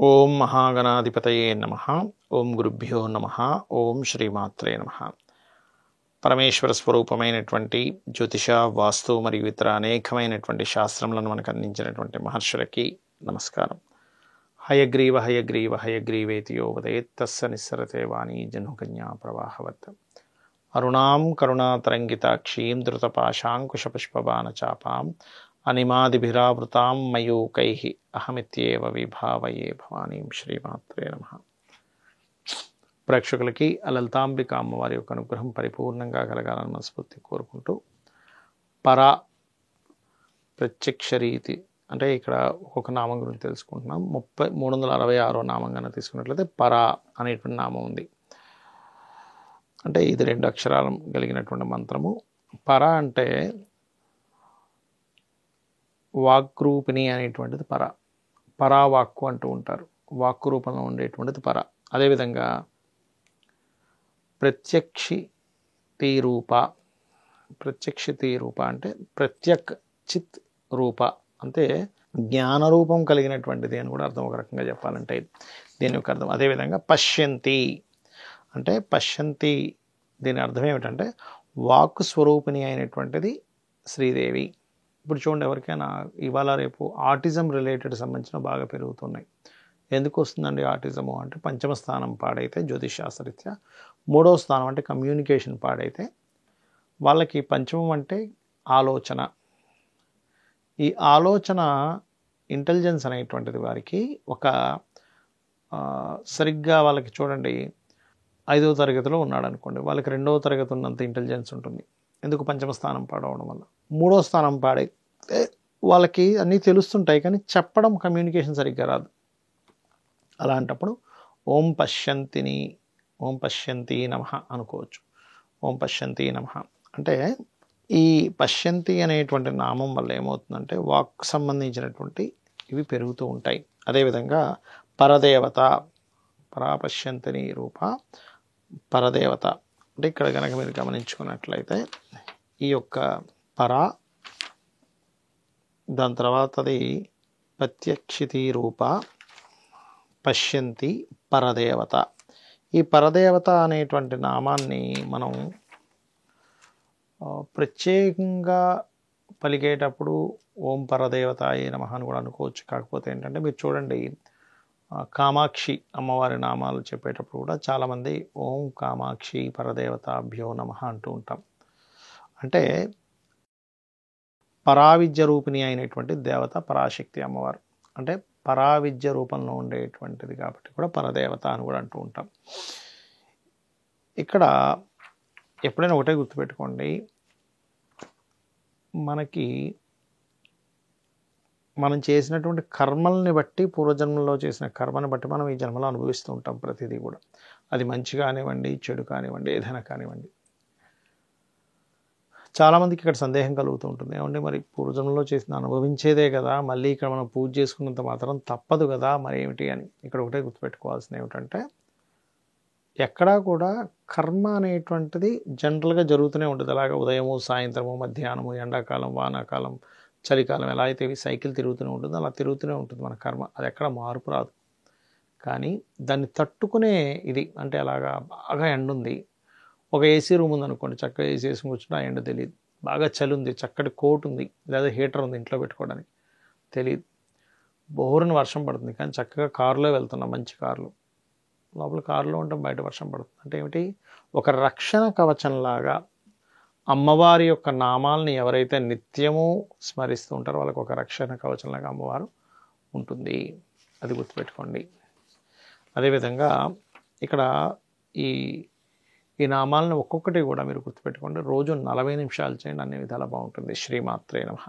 ఓం మహాగణాధిపతయే నమః. ఓం గురుభ్యో నమః. ఓం శ్రీమాత్రే నమః. పరమేశ్వర స్వరూపమైనటువంటి జ్యోతిష, వాస్తు మరియు ఇతర అనేకమైనటువంటి శాస్త్రములను మనకు అందించినటువంటి మహర్షులకి నమస్కారం. హయగ్రీవ హయగ్రీవ హయగ్రీవేతి యో వదేత్ తస్య నిస్సరతే వాణీ జనుకన్యా ప్రవాహవత్. అరుణాం కరుణాతరంగితాక్షీం ధృతపాశాంకుశపుష్పబాణచాపాం అనిమాదిభిరావృతాం మయూకైః అహమిత్యేవ విభావయే భవానీం. శ్రీమాత్రే నమః. ప్రేక్షకులకి లలితాంబిక అమ్మవారి యొక్క అనుగ్రహం పరిపూర్ణంగా కలగాలని మనస్ఫూర్తి కోరుకుంటూ, పరా ప్రత్యక్ష రీతి అంటే ఇక్కడ ఒక్కొక్క నామం గురించి తెలుసుకుంటున్నాం. 366 నామం కన్నా తీసుకున్నట్లయితే పరా అనేటువంటి నామం ఉంది. అంటే ఇది 2 అక్షరాలు కలిగినటువంటి మంత్రము. పర అంటే వాక్రూపిణి అనేటువంటిది పర. పరావాక్కు అంటూ ఉంటారు. వాక్కు రూపంలో ఉండేటువంటిది పర. అదేవిధంగా ప్రత్యక్షితి రూప. ప్రత్యక్షితి రూప అంటే ప్రత్యక్ చిత్ రూప అంటే జ్ఞానరూపం కలిగినటువంటిది అని కూడా అర్థం. ఒక రకంగా చెప్పాలంటే దీని యొక్క అర్థం. అదేవిధంగా పశ్యంతి అంటే పశ్యంతి, దీని అర్థం ఏమిటంటే వాక్కు స్వరూపిణి అయినటువంటిది శ్రీదేవి. ఇప్పుడు చూడండి, ఎవరికైనా ఇవాళ రేపు ఆటిజం రిలేటెడ్ సంబంధించిన బాగా పెరుగుతున్నాయి. ఎందుకు వస్తుందండి ఆటిజము అంటే, పంచమ స్థానం పాడైతే జ్యోతిష్ శాస్త్రరీత్యా, 3వ స్థానం అంటే కమ్యూనికేషన్ పాడైతే వాళ్ళకి పంచమం అంటే ఆలోచన. ఈ ఆలోచన ఇంటెలిజెన్స్ అనేటువంటిది వారికి ఒక సరిగ్గా వాళ్ళకి చూడండి, 5వ తరగతిలో ఉన్నాడు అనుకోండి, వాళ్ళకి 2వ తరగతి ఉన్నంత ఇంటెలిజెన్స్ ఉంటుంది. ఎందుకు? పంచమ స్థానం పాడవడం వల్ల. 3వ స్థానం పాడైతే వాళ్ళకి అన్నీ తెలుస్తుంటాయి, కానీ చెప్పడం, కమ్యూనికేషన్ సరిగ్గా రాదు. అలాంటప్పుడు ఓం పశ్యంతిని, ఓం పశ్యంతి నమః అనుకోవచ్చు. ఓం పశ్యంతి నమః అంటే ఈ పశ్యంతి అనేటువంటి నామం వల్ల ఏమవుతుందంటే వాక్ సంబంధించినటువంటి ఇవి పెరుగుతూ ఉంటాయి. అదేవిధంగా పరదేవత, పరాపశ్యంతిని రూప పరదేవత అంటే ఇక్కడ కనుక మీరు గమనించుకున్నట్లయితే ఈ యొక్క పరా, దాని తర్వాతది ప్రత్యక్షితి రూప, పశ్యంతి, పరదేవత. ఈ పరదేవత అనేటువంటి నామాన్ని మనం ప్రత్యేకంగా పలికేటప్పుడు ఓం పరదేవతాయే నమః అని కూడా అనుకోవచ్చు. కాకపోతే ఏంటంటే మీరు చూడండి, కామాక్షి అమ్మవారి నామాలు చెప్పేటప్పుడు కూడా చాలామంది ఓం కామాక్షి పరదేవతాభ్యో నమః అంటూ ఉంటాం. అంటే పరావిద్య రూపిణి అయినటువంటి దేవత పరాశక్తి అమ్మవారు. అంటే పరావిద్య రూపంలో ఉండేటువంటిది కాబట్టి కూడా పరదేవత అని కూడా అంటూ ఉంటాం. ఇక్కడ ఎప్పుడైనా ఒకటే గుర్తుపెట్టుకోండి, మనకి మనం చేసినటువంటి కర్మల్ని బట్టి, పూర్వజన్మలో చేసిన కర్మని బట్టి మనం ఈ జన్మలో అనుభవిస్తూ ఉంటాం ప్రతిదీ కూడా. అది మంచి కానివ్వండి, చెడు కానివ్వండి, ఏదైనా కానివ్వండి. చాలామందికి ఇక్కడ సందేహం కలుగుతూ ఉంటుంది, ఏమంటే మరి పూర్వజన్మలో చేసిన అనుభవించేదే కదా, మళ్ళీ ఇక్కడ మనం పూజ చేసుకున్నంత మాత్రం తప్పదు కదా, మరి ఏమిటి అని. ఇక్కడ ఒకటే గుర్తుపెట్టుకోవాల్సింది ఏమిటంటే, ఎక్కడా కూడా కర్మ అనేటువంటిది జనరల్గా జరుగుతూనే ఉంటుంది. అలాగే ఉదయము, సాయంత్రము, మధ్యాహ్నము, ఎండాకాలం, వానాకాలం, చలికాలం ఎలా అయితే సైకిల్ తిరుగుతూనే ఉంటుందో అలా తిరుగుతూనే ఉంటుంది మన కర్మ. అది ఎక్కడ మార్పు రాదు. కానీ దాన్ని తట్టుకునే ఇది అంటే, అలాగా బాగా ఎండ ఉంది, ఒక ఏసీ రూమ్ ఉందనుకోండి, చక్కగా ఏసీ వేసుకుని కూర్చుంటే ఆ ఎండ తెలియదు. బాగా చలి ఉంది, చక్కటి కోట్ ఉంది లేదా హీటర్ ఉంది ఇంట్లో పెట్టుకోవడానికి, తెలియదు. బోరున వర్షం పడుతుంది, కానీ చక్కగా కారులో వెళ్తున్నాం, మంచి కారులో, లోపల కారులో ఉంటాం, బయట వర్షం పడుతుంది. అంటే ఏమిటి? ఒక రక్షణ కవచంలాగా అమ్మవారి యొక్క నామాల్ని ఎవరైతే నిత్యము స్మరిస్తూ ఉంటారో వాళ్ళకు ఒక రక్షణ కవచంలాగా అమ్మవారు ఉంటుంది. అది గుర్తుపెట్టుకోండి. అదేవిధంగా ఇక్కడ ఈ నామాలను ఒక్కొక్కటి కూడా మీరు గుర్తుపెట్టుకోండి. రోజు 40 నిమిషాలు చేయండి, అన్ని విధాలా బాగుంటుంది. శ్రీమాత్రే నమః.